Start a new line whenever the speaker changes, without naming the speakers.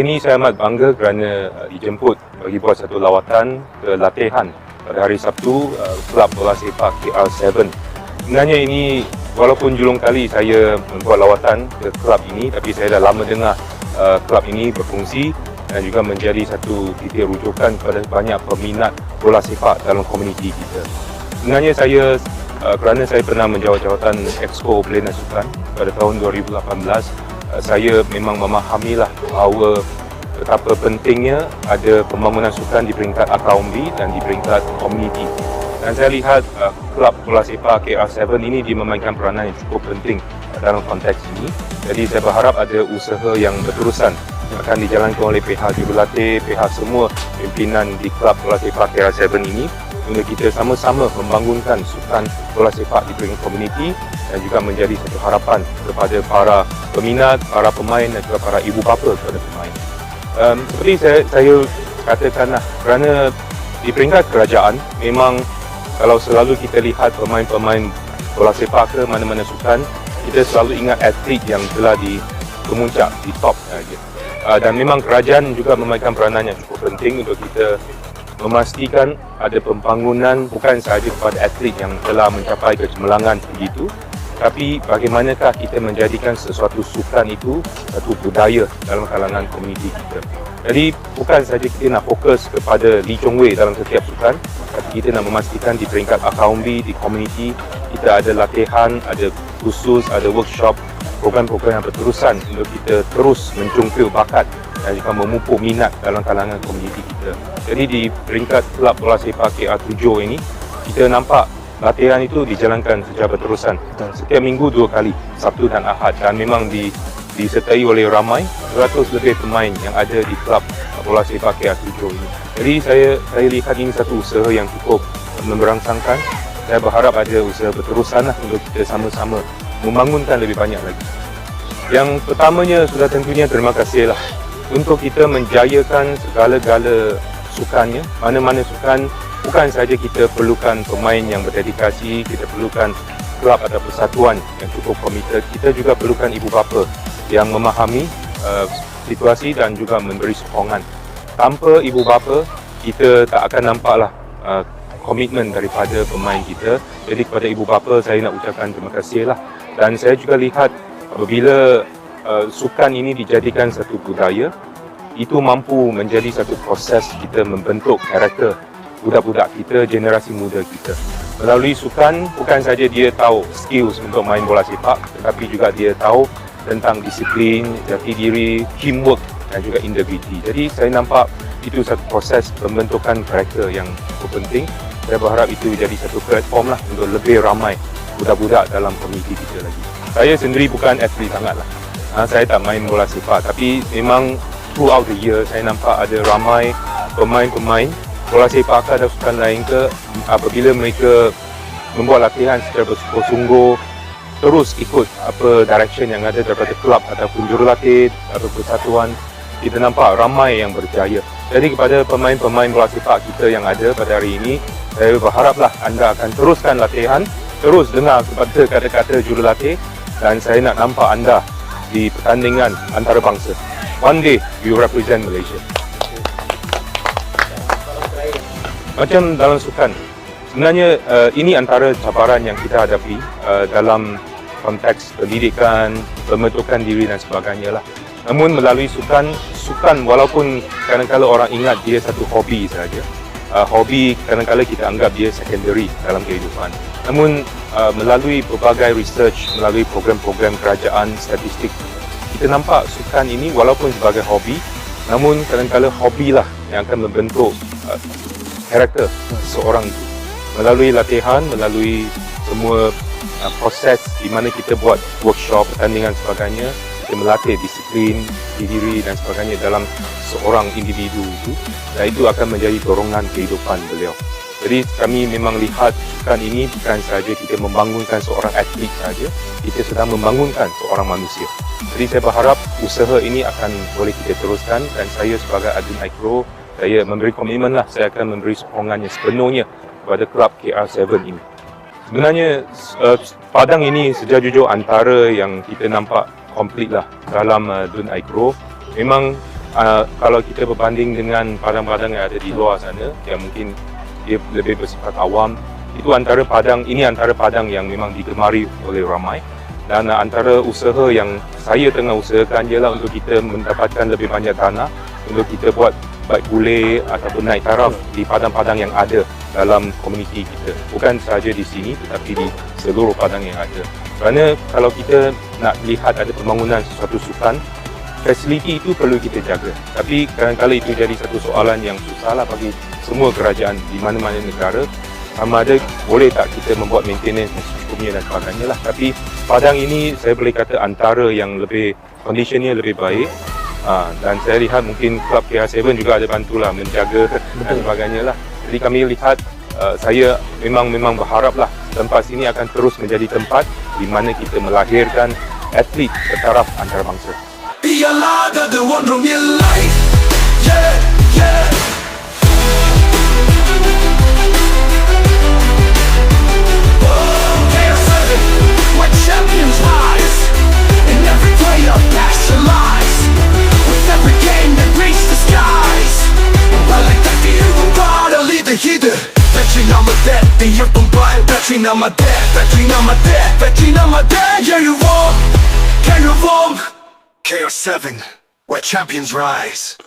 ini saya amat bangga kerana dijemput bagi buat satu lawatan ke latihan pada hari Sabtu Kelab Bola Sepak KR7. Sebenarnya ini walaupun julung kali saya membuat lawatan ke kelab ini, tapi saya dah lama dengar kelab ini berfungsi dan juga menjadi satu titik rujukan kepada banyak peminat bola sepak dalam komuniti kita. Sebenarnya kerana saya pernah menjawat jawatan Exco Pelayanan Sukan pada tahun 2018, saya memang memahamilah bahawa betapa pentingnya ada pembangunan sukan di peringkat akaumbi dan di peringkat komuniti. Dan saya lihat Kelab Bola Sepak KR7 ini dia memainkan peranan yang cukup penting dalam konteks ini. Jadi saya berharap ada usaha yang berterusan akan dijalankan oleh pihak jurulatih, pihak semua pimpinan di Kelab Bola Sepak KR7 ini untuk kita sama-sama membangunkan sukan bola sepak di peringkat komuniti dan juga menjadi satu harapan kepada para peminat, para pemain dan juga para ibu bapa kepada pemain. Seperti saya katakanlah, kerana di peringkat kerajaan memang kalau selalu kita lihat pemain-pemain bola sepak ke mana-mana sukan, kita selalu ingat atlet yang telah di kemuncak, di top saja. Dan memang kerajaan juga memainkan peranan yang cukup penting untuk kita memastikan ada pembangunan bukan sahaja kepada atlet yang telah mencapai kecemerlangan begitu, tapi bagaimanakah kita menjadikan sesuatu sukan itu satu budaya dalam kalangan komuniti kita. Jadi bukan sahaja kita nak fokus kepada Lee Chong Wei dalam setiap sukan, tapi kita nak memastikan di peringkat akaumbi, di komuniti, kita ada latihan, ada khusus, ada workshop, program-program yang berterusan untuk kita terus mencungkil bakat dan juga memupuk minat dalam kalangan komuniti kita. Jadi di peringkat Kelab Bola Sepak KR7 ini, kita nampak latihan itu dijalankan secara berterusan. Setiap minggu 2 kali, Sabtu dan Ahad, dan memang disertai oleh ramai 200 lebih pemain yang ada di Kelab Bola Sepak KR7 ini. Jadi saya lihat ini satu usaha yang cukup memberangsangkan. Saya berharap ada usaha berterusan untuk kita sama-sama membangunkan lebih banyak lagi. Yang pertamanya sudah tentunya terima kasihlah untuk kita menjayakan segala-gala sukannya. Mana-mana sukan, bukan sahaja kita perlukan pemain yang berdedikasi, kita perlukan kelab atau persatuan yang cukup komited, kita juga perlukan ibu bapa yang memahami situasi dan juga memberi sokongan. Tanpa ibu bapa, kita tak akan nampaklah komitmen daripada pemain kita. Jadi kepada ibu bapa saya nak ucapkan terima kasih lah. Dan saya juga lihat apabila sukan ini dijadikan satu budaya, itu mampu menjadi satu proses kita membentuk karakter budak-budak kita, generasi muda kita. Melalui sukan, bukan saja dia tahu skills untuk main bola sepak, tetapi juga dia tahu tentang disiplin, jati diri, teamwork dan juga integriti. Jadi saya nampak itu satu proses pembentukan karakter yang cukup penting. Saya berharap itu jadi satu platform lah untuk lebih ramai budak-budak dalam komuniti kita lagi. Saya sendiri bukan atlet sangatlah. Saya tak main bola sepak, tapi memang throughout the year saya nampak ada ramai pemain-pemain bola sepak atau sukan lain ke, apabila mereka membuat latihan secara bersungguh-sungguh, terus ikut apa direction yang ada daripada kelab ataupun jurulatih atau persatuan, kita nampak ramai yang berjaya. Jadi kepada pemain-pemain bola sepak kita yang ada pada hari ini, saya berharaplah anda akan teruskan latihan, terus dengar kepada kata-kata jurulatih, dan saya nak nampak anda di pertandingan antarabangsa. One day you represent Malaysia. Macam dalam sukan, sebenarnya ini antara cabaran yang kita hadapi dalam konteks pendidikan, pembentukan diri dan sebagainya lah. Namun melalui sukan walaupun kadang-kadang orang ingat dia satu hobi saja, hobi kadang-kadang kita anggap dia secondary dalam kehidupan. Namun melalui pelbagai research, melalui program-program kerajaan, statistik, kita nampak sukan ini walaupun sebagai hobi, namun kadang-kadang hobi lah yang akan membentuk karakter seorang itu. Melalui latihan, melalui semua proses di mana kita buat workshop, pertandingan sebagainya, kita melatih disiplin, diri dan sebagainya dalam seorang individu itu, dan itu akan menjadi dorongan kehidupan beliau. Jadi kami memang lihat sukan ini bukan sahaja kita membangunkan seorang atlet saja, kita sedang membangunkan seorang manusia. Jadi saya berharap usaha ini akan boleh kita teruskan, dan saya sebagai admin Aikro, saya memberi komitmen lah, saya akan memberi sokongannya sepenuhnya kepada Kelab KR7 ini. Sebenarnya padang ini sejujurnya antara yang kita nampak komplit lah dalam Dun Aikro. Memang kalau kita berbanding dengan padang-padang yang ada di luar sana yang mungkin dia lebih bersifat awam, itu antara padang yang memang digemari oleh ramai, dan antara usaha yang saya tengah usahakan ialah untuk kita mendapatkan lebih banyak tanah untuk kita buat baik gulai ataupun naik taraf di padang-padang yang ada dalam komuniti kita, bukan sahaja di sini tetapi di seluruh padang yang ada. Kerana kalau kita nak lihat ada pembangunan sesuatu sukan, fasiliti itu perlu kita jaga. Tapi kadang-kadang itu jadi satu soalan yang susahlah bagi semua kerajaan di mana-mana negara. Sama ada boleh tak kita membuat maintenance dan secukupnya dan sebagainya lah. Tapi padang ini saya boleh kata antara yang lebih, conditionnya lebih baik. Dan saya lihat mungkin Klub KR7 juga ada bantulah menjaga dan sebagainya lah. Jadi kami lihat, saya memang berharaplah tempat ini akan terus menjadi tempat di mana kita melahirkan atlet bertaraf antarabangsa.
Biarlah ada one room in life. Yeah, yeah. Oh, KR7, we're champions rise. In every player passion lies. With every game that reaches the skies. Balik lagi para leader hidup. Veteran nama dead, the earth on fire. Veteran nama dead, veteran nama dead, veteran nama dead. Yeah, you wrong, can you wrong? KR7, where champions rise.